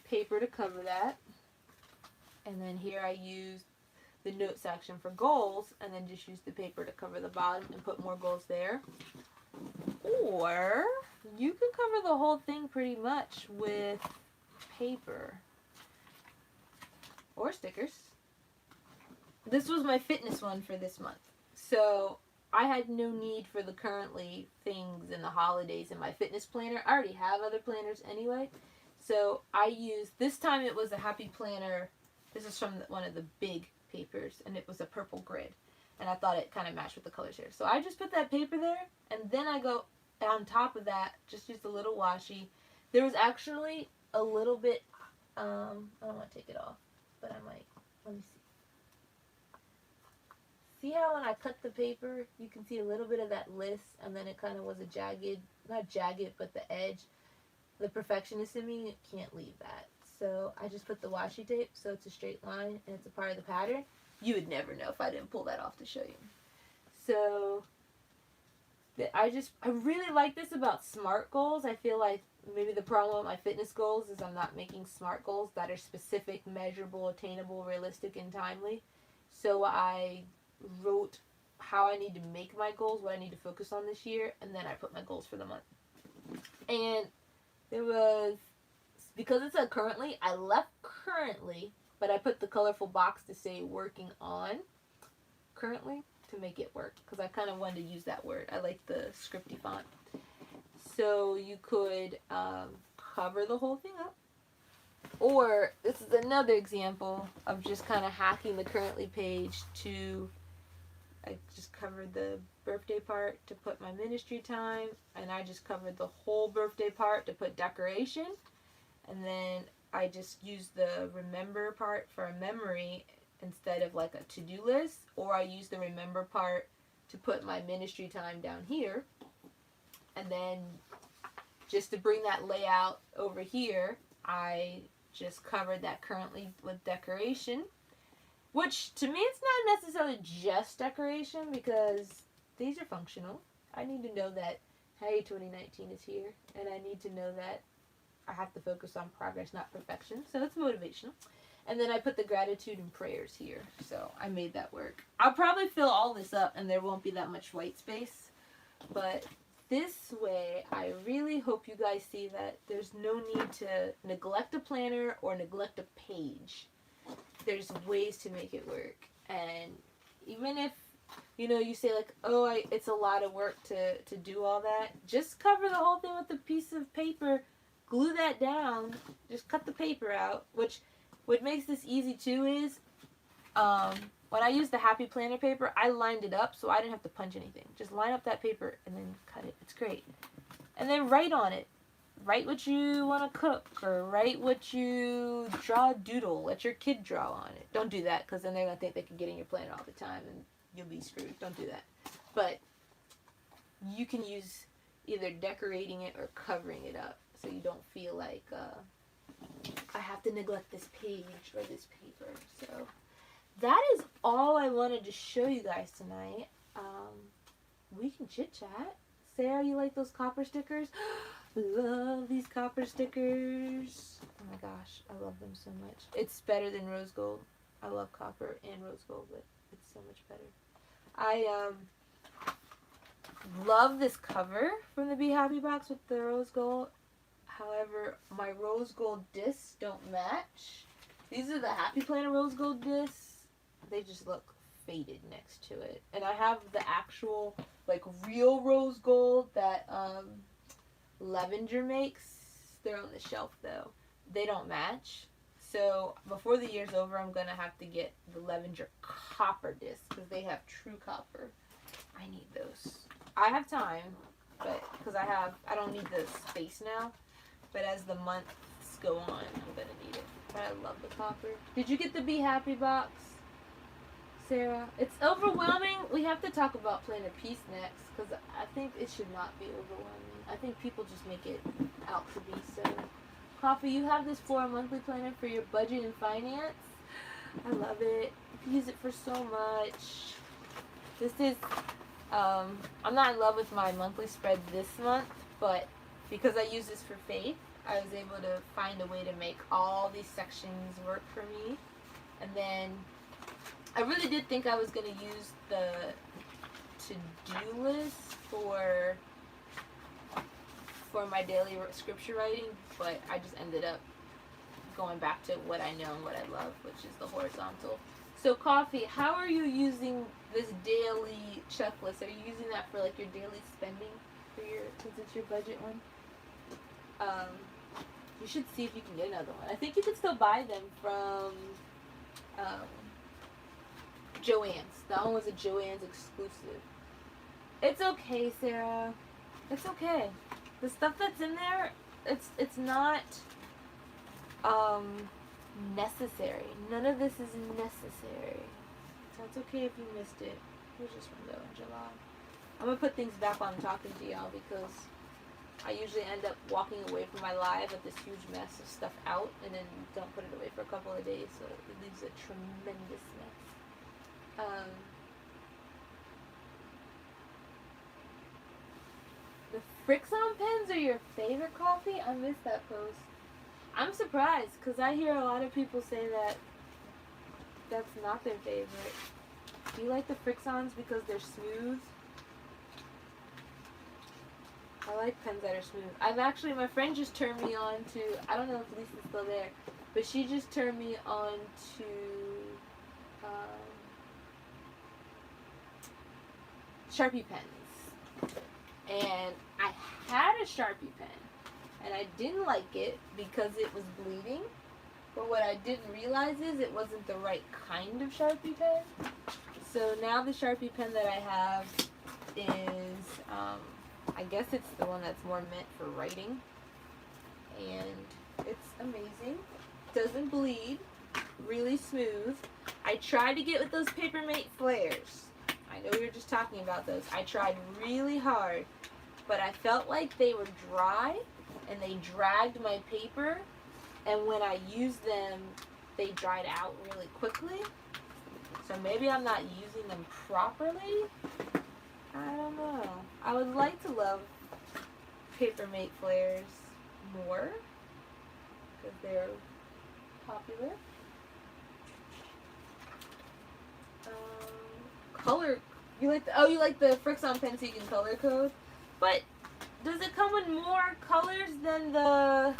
paper to cover that. And then here I used the note section for goals and then just used the paper to cover the bottom and put more goals there. Or you can cover the whole thing pretty much with paper or stickers. This was my fitness one for this month. So I had no need for the currently things in the holidays in my fitness planner. I already have other planners anyway. So I used, this time it was a happy planner. This is from one of the big papers and it was a purple grid. And I thought it kind of matched with the colors here. So I just put that paper there and then I go on top of that, just used a little washi. There was actually a little bit, I don't want to take it off, but I might. Let me see. See how when I cut the paper, you can see a little bit of that list, and then it kind of was a jagged, not jagged, but the edge. The perfectionist in me can't leave that. So I just put the washi tape, so it's a straight line, and it's a part of the pattern. You would never know if I didn't pull that off to show you. So I really like this about SMART goals. I feel like maybe the problem with my fitness goals is I'm not making SMART goals that are specific, measurable, attainable, realistic, and timely. So I wrote how I need to make my goals, what I need to focus on this year, and then I put my goals for the month. And there was, because it said currently, I left currently, but I put the colorful box to say working on currently to make it work, because I kind of wanted to use that word. I like the scripty font. So you could cover the whole thing up. Or this is another example of just kind of hacking the currently page to, I just covered the birthday part to put my ministry time, and I just covered the whole birthday part to put decoration, and then I just used the remember part for a memory instead of like a to-do list, or I use the remember part to put my ministry time down here. And then just to bring that layout over here, I just covered that currently with decoration, which to me it's not necessarily just decoration because these are functional. I need to know that, hey, 2019 is here, and I need to know that I have to focus on progress, not perfection. So it's motivational. And then I put the gratitude and prayers here. So I made that work. I'll probably fill all this up and there won't be that much white space. But this way, I really hope you guys see that there's no need to neglect a planner or neglect a page. There's ways to make it work. And even if, you say like, oh, it's a lot of work to do all that, just cover the whole thing with a piece of paper, glue that down, just cut the paper out, which what makes this easy too is when I used the Happy Planner paper, I lined it up so I didn't have to punch anything. Just line up that paper and then cut it. It's great. And then write on it. Write what you want to cook, or write what you draw a doodle. Let your kid draw on it. Don't do that because then they're going to think they can get in your planner all the time and you'll be screwed. Don't do that. But you can use either decorating it or covering it up so you don't feel like I have to neglect this page or this paper. So that is all I wanted to show you guys tonight. We can chit chat. Sarah, you like those copper stickers? Love these copper stickers. Oh my gosh, I love them so much. It's better than rose gold. I love copper and rose gold, but it's so much better. I love this cover from the Be Happy box with the rose gold. However, my rose gold discs don't match. These are the Happy Planner rose gold discs. They just look faded next to it. And I have the actual, like, real rose gold that Levenger makes. They're on the shelf, though. They don't match. So, before the year's over, I'm going to have to get the Levenger copper discs because they have true copper. I need those. I have time, but because I don't need the space now. But as the months go on, I'm going to need it. But I love the copper. Did you get the Be Happy box, Sarah? It's overwhelming. We have to talk about Planner Peace next because I think it should not be overwhelming. I think people just make it out to be so. Coffee, you have this for a monthly planner for your budget and finance. I love it. You can use it for so much. This is, I'm not in love with my monthly spread this month, but because I use this for faith, I was able to find a way to make all these sections work for me. And then I really did think I was going to use the to-do list for my daily scripture writing, but I just ended up going back to what I know and what I love, which is the horizontal. So Coffee, how are you using this daily checklist? Are you using that for like your daily spending for since it's your budget one? You should see if you can get another one. I think you can still buy them from Joann's. That one was a Joann's exclusive. It's okay, Sarah. It's okay. The stuff that's in there, it's not necessary. None of this is necessary. So it's okay if you missed it. Here's this one though in July. I'm gonna put things back while I'm talking to y'all because I usually end up walking away from my live with this huge mess of stuff out and then don't put it away for a couple of days, so it leaves a tremendous mess. The Frixon pens are your favorite, Coffee? I missed that post. I'm surprised because I hear a lot of people say that that's not their favorite. Do you like the Frixons because they're smooth? I like pens that are smooth. My friend just turned me on to, I don't know if Lisa's still there, but she just turned me on to Sharpie pens. And I had a Sharpie pen, and I didn't like it because it was bleeding. But what I didn't realize is it wasn't the right kind of Sharpie pen. So now the Sharpie pen that I have is, I guess it's the one that's more meant for writing. And it's amazing. Doesn't bleed. Really smooth. I tried to get with those Papermate flares. I know we were just talking about those. I tried really hard, but I felt like they were dry and they dragged my paper, and when I used them, they dried out really quickly. So maybe I'm not using them properly. I don't know. I would like to love Papermate flares more because they're popular. Color, you like the Frixon pen so you can color code, but does it come with more colors than the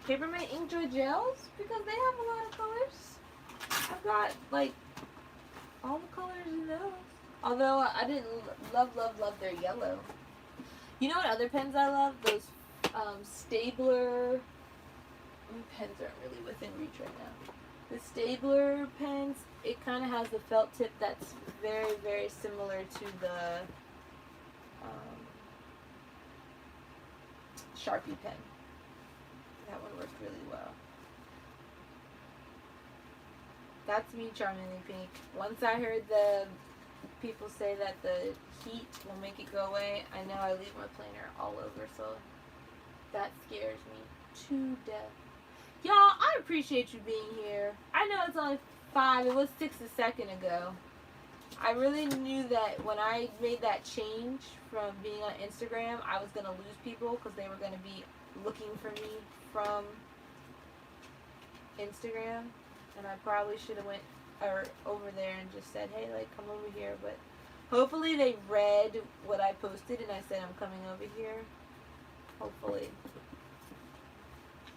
Papermate Inkjoy gels? Because they have a lot of colors. I've got like all the colors in those. Although I didn't love their yellow. You know what other pens I love? Those Stabler. Pens aren't really within reach right now. The Stabler pens, it kind of has the felt tip that's very, very similar to the Sharpie pen. That one works really well. That's me, Charmingly Pink. Once I heard the people say that the heat will make it go away, I know I leave my planner all over, so that scares me to death. Y'all, I appreciate you being here. I know it's only 5, it was 6 a second ago. I really knew that when I made that change from being on Instagram, I was going to lose people because they were going to be looking for me from Instagram. And I probably should have went over there and just said, hey, like, come over here. But hopefully they read what I posted and I said I'm coming over here. Hopefully.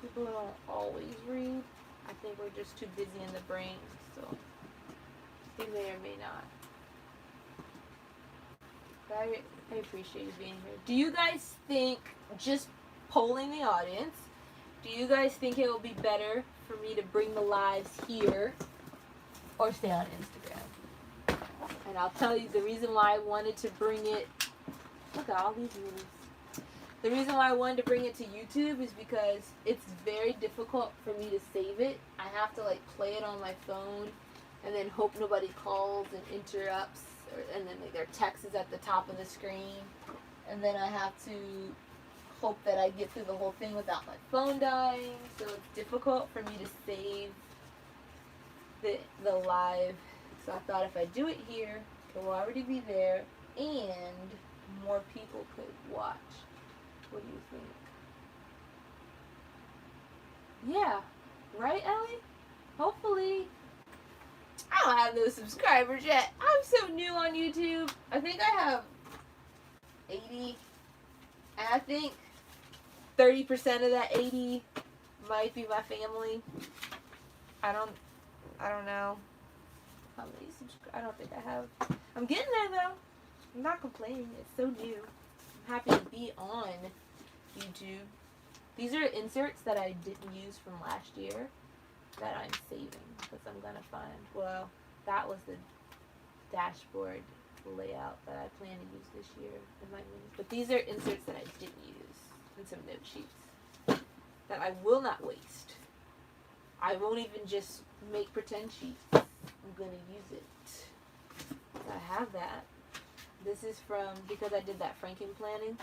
People don't always read. I think we're just too busy in the brain, so they may or may not. But I appreciate you being here. Do you guys think, just polling the audience, do you guys think it will be better for me to bring the lives here or stay on Instagram? And I'll tell you the reason why I wanted to bring it. Look at all these movies. The reason why I wanted to bring it to YouTube is because it's very difficult for me to save it. I have to like play it on my phone and then hope nobody calls and interrupts, and then like, their text is at the top of the screen, and then I have to hope that I get through the whole thing without my phone dying. So it's difficult for me to save the live. So I thought if I do it here, it will already be there and more people could watch. What do you think? Yeah. Right, Ellie? Hopefully. I don't have no subscribers yet. I'm so new on YouTube. I think I have 80. And I think 30% of that 80 might be my family. I don't know how many subscribers. I don't think I have. I'm getting there though. I'm not complaining. It's so new. I'm happy to be on YouTube. These are inserts that I didn't use from last year that I'm saving because I'm gonna find. Well, that was the dashboard layout that I plan to use this year in my minis. But these are inserts that I didn't use and some note sheets that I will not waste. I won't even just make pretend sheets. I'm gonna use it. I have that. This is from, because I did that Franken planning,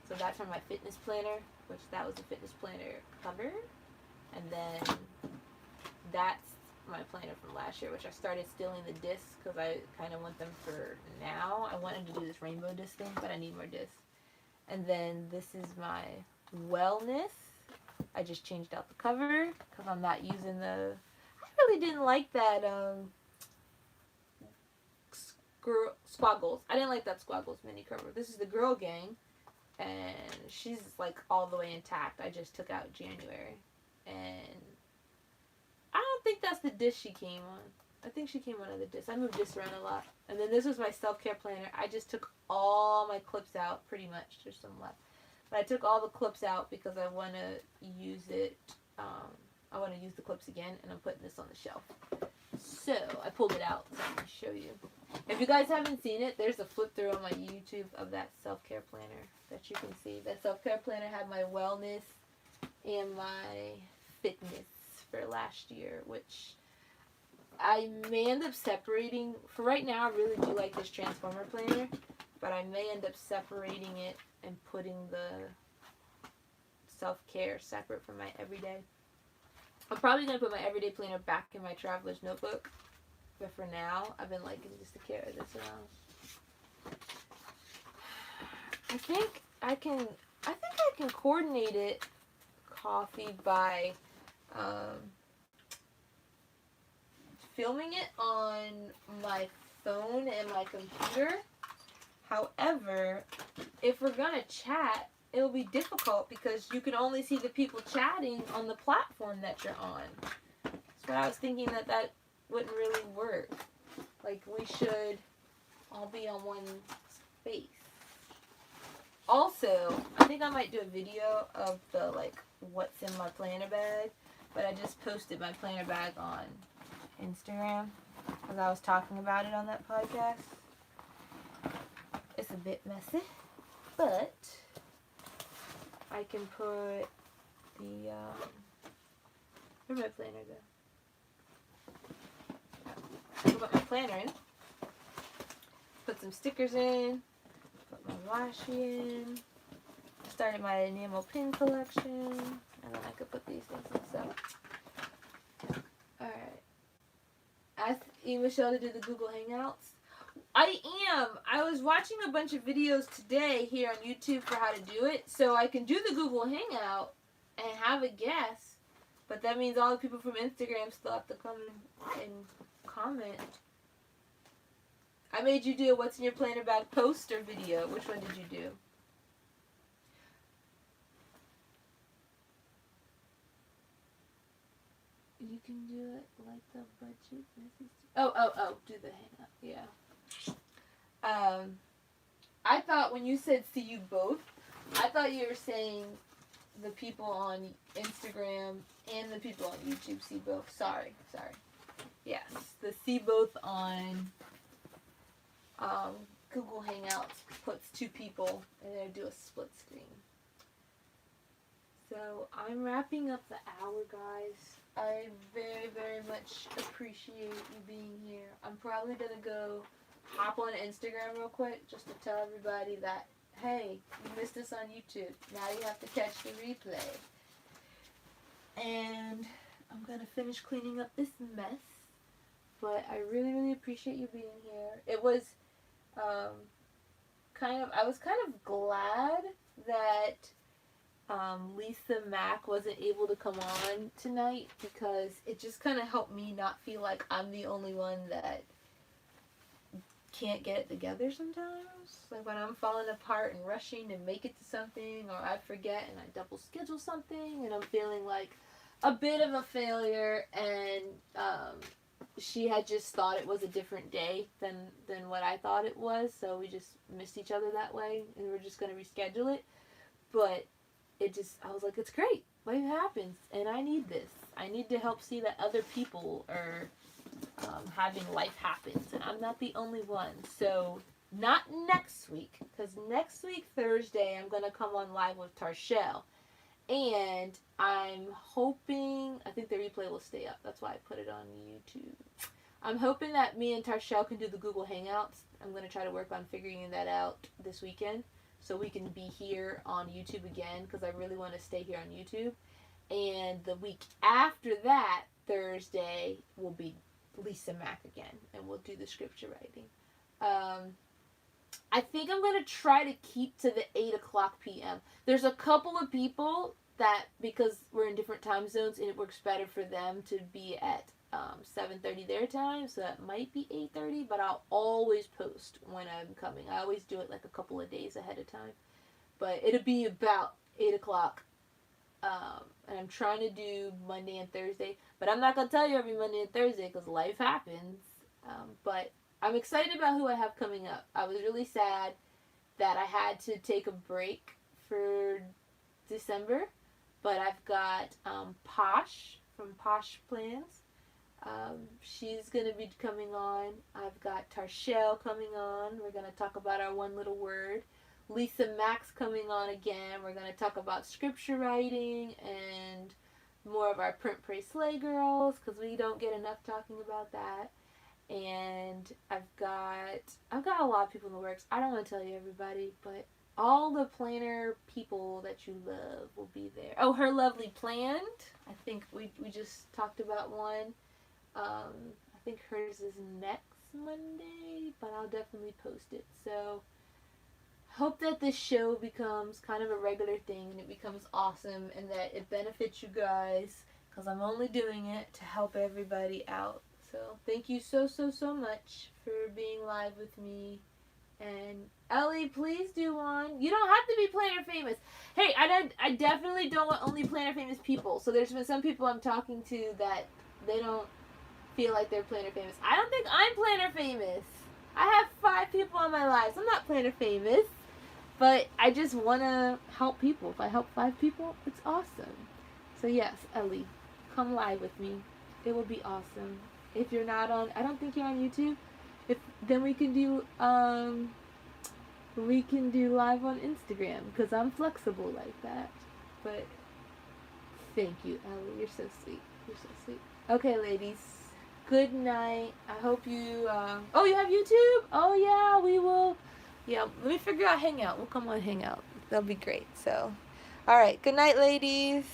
so that's from my fitness planner, which that was a fitness planner cover. And then that's my planner from last year, which I started stealing the discs because I kind of want them for now. I wanted to do this rainbow disc thing, but I need more discs. And then this is my wellness. I just changed out the cover because I'm not using the... I really didn't like that Squaggles. I didn't like that Squaggles mini cover. This is the Girl Gang, and she's like all the way intact. I just took out January, and I don't think that's the disc she came on. I think she came on other discs. I moved this around a lot. And then this was my self-care planner. I just took all my clips out, pretty much. There's some left. But I took all the clips out because I want to use it. I want to use the clips again, and I'm putting this on the shelf. So I pulled it out so I can show you. If you guys haven't seen it, there's a flip through on my YouTube of that self-care planner that you can see. That self-care planner had my wellness and my fitness for last year, which I may end up separating. For right now, I really do like this Transformer planner, but I may end up separating it and putting the self-care separate from my everyday. I'm probably going to put my everyday planner back in my traveler's notebook, but for now, I've been liking just to carry this around. I think I can coordinate it, coffee, by filming it on my phone and my computer. However, if we're gonna chat, it'll be difficult because you can only see the people chatting on the platform that you're on. So I was thinking that wouldn't really work. Like, we should all be on one space. Also, I think I might do a video of the, like, what's in my planner bag. But I just posted my planner bag on Instagram because I was talking about it on that podcast. It's a bit messy, but I can put the, where'd my planner go? I can put my planner in, put some stickers in, put my washi in, started my enamel pin collection. And then I could put these things in. So, alright. Ask E. Michelle to do the Google Hangouts. I am. I was watching a bunch of videos today here on YouTube for how to do it. So I can do the Google Hangout and have a guest. But that means all the people from Instagram still have to come and comment. I made you do a What's in Your Planner Bag poster video. Which one did you do? You can do it like the budget. Oh, do the hangout. Yeah. I thought when you said see you both, I thought you were saying the people on Instagram and the people on YouTube see both. Sorry. Yes, the see both on Google Hangouts puts two people and they do a split screen. So I'm wrapping up the hour, guys. I very, very much appreciate you being here. I'm probably going to go hop on Instagram real quick just to tell everybody that, hey, you missed us on YouTube. Now you have to catch the replay. And I'm going to finish cleaning up this mess. But I really, really appreciate you being here. It was I was kind of glad that Lisa Mack wasn't able to come on tonight because it just kind of helped me not feel like I'm the only one that can't get it together sometimes. Like when I'm falling apart and rushing to make it to something, or I forget and I double schedule something and I'm feeling like a bit of a failure, and she had just thought it was a different day than what I thought it was, so we just missed each other that way and we're just going to reschedule it. But I was like, it's great. Life happens, and I need this. I need to help see that other people are having life happens, and I'm not the only one. So, not next week, because next week, Thursday, I'm going to come on live with Tarshelle. And I'm hoping, I think the replay will stay up. That's why I put it on YouTube. I'm hoping that me and Tarshelle can do the Google Hangouts. I'm going to try to work on figuring that out this weekend, so we can be here on YouTube again, because I really want to stay here on YouTube. And the week after that, Thursday, will be Lisa Mack again, and we'll do the scripture writing. I think I'm going to try to keep to the 8 o'clock p.m. There's a couple of people that, because we're in different time zones, and it works better for them to be at 7:30 their time, so that might be 8:30, but I'll always post when I'm coming. I always do it like a couple of days ahead of time, but it'll be about 8 o'clock, and I'm trying to do Monday and Thursday, but I'm not going to tell you every Monday and Thursday, because life happens, but I'm excited about who I have coming up. I was really sad that I had to take a break for December, but I've got Posh from Posh Plans. She's going to be coming on. I've got Tarshelle coming on. We're going to talk about our one little word. Lisa Mack's coming on again. We're going to talk about scripture writing and more of our Print, Pray, Slay girls, because we don't get enough talking about that. And I've got a lot of people in the works. I don't want to tell you everybody, but all the planner people that you love will be there. Oh, Her Lovely Planned. I think we just talked about one. I think hers is next Monday, but I'll definitely post it. So, hope that this show becomes kind of a regular thing and it becomes awesome and that it benefits you guys, because I'm only doing it to help everybody out. So, thank you so much for being live with me. And Ellie, please do one. You don't have to be Planner Famous. Hey, I definitely don't want only Planner Famous people. So there's been some people I'm talking to that they don't feel like they're Planner Famous. I don't think I'm Planner Famous. I have 5 people in my lives. I'm not Planner Famous. But I just want to help people. If I help 5 people, it's awesome. So yes, Ellie, come live with me. It will be awesome. If you're not on, I don't think you're on YouTube. Then we can do live on Instagram, because I'm flexible like that. But thank you, Ellie. You're so sweet. You're so sweet. Okay, ladies. Good night. I hope you. Oh, you have YouTube? Oh yeah, we will. Yeah, let me figure out Hangout. We'll come on Hangout. That'll be great. So, all right. Good night, ladies.